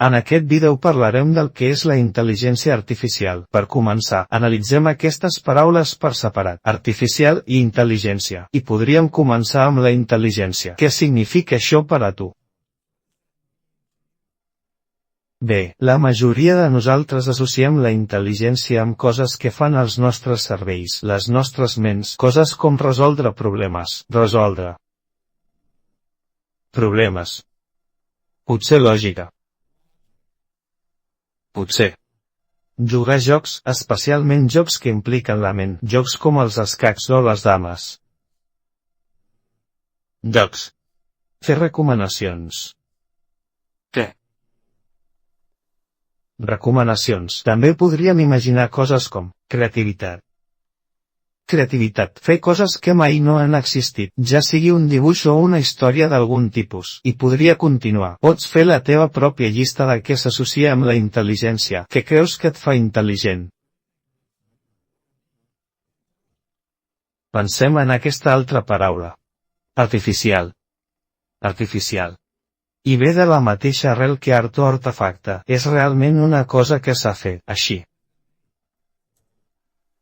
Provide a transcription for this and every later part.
En aquest vídeo parlarem del que és la intel·ligència artificial. Per començar, analitzem aquestes paraules per separat, artificial i intel·ligència. I podríem començar amb la intel·ligència. Què significa això per a tu? Bé, la majoria de nosaltres associem la intel·ligència amb coses que fan els nostres cervells, les nostres ments, coses com resoldre problemes, potser lògica. Potser. Jugar jocs, especialment jocs que impliquen la ment, jocs com els escacs o les dames. Jocs. Fer recomanacions. Què? Recomanacions. També podríem imaginar coses com creativitat. Fer coses que mai no han existit, ja sigui un dibuix o una història d'algun tipus. I podria continuar. Pots fer la teva pròpia llista de què s'associa amb la intel·ligència. Què creus que et fa intel·ligent? Pensem en aquesta altra paraula. Artificial. I ve de la mateixa arrel que art o artefacte. És realment una cosa que s'ha fet, així.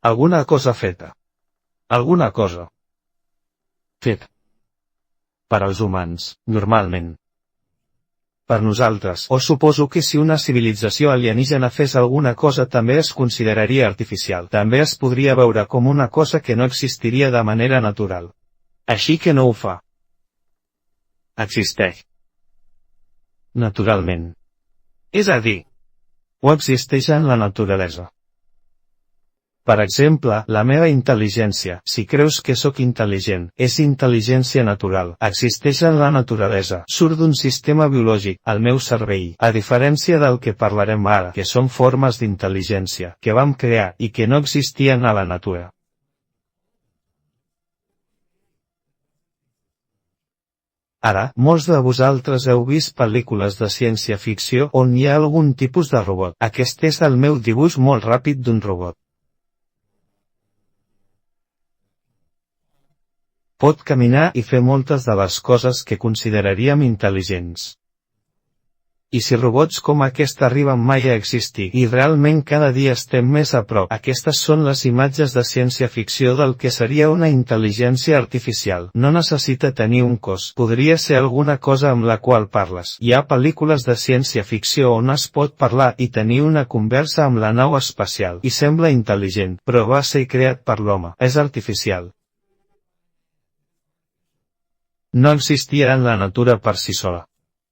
Alguna cosa feta. Alguna cosa. Fet. Per als humans, normalment. Per nosaltres, o suposo que si una civilització alienígena fes alguna cosa també es consideraria artificial. També es podria veure com una cosa que no existiria de manera natural. Així que no ho fa. Existeix. Naturalment. És a dir, o existeix en la naturalesa. Per exemple, la meva intel·ligència, si creus que sóc intel·ligent, és intel·ligència natural, existeix en la naturalesa, surt d'un sistema biològic, el meu cervell, a diferència del que parlarem ara, que són formes d'intel·ligència, que vam crear i que no existien a la natura. Ara, molts de vosaltres heu vist pel·lícules de ciència-ficció on hi ha algun tipus de robot. Aquest és el meu dibuix molt ràpid d'un robot. Pot caminar i fer moltes de les coses que consideraríem intel·ligents. I si robots com aquest arriben mai a existir, i realment cada dia estem més a prop, aquestes són les imatges de ciència-ficció del que seria una intel·ligència artificial. No necessita tenir un cos, podria ser alguna cosa amb la qual parles. Hi ha pel·lícules de ciència-ficció on es pot parlar i tenir una conversa amb la nau espacial, i sembla intel·ligent, però va ser creat per l'home, és artificial. No existia en la natura per si sola.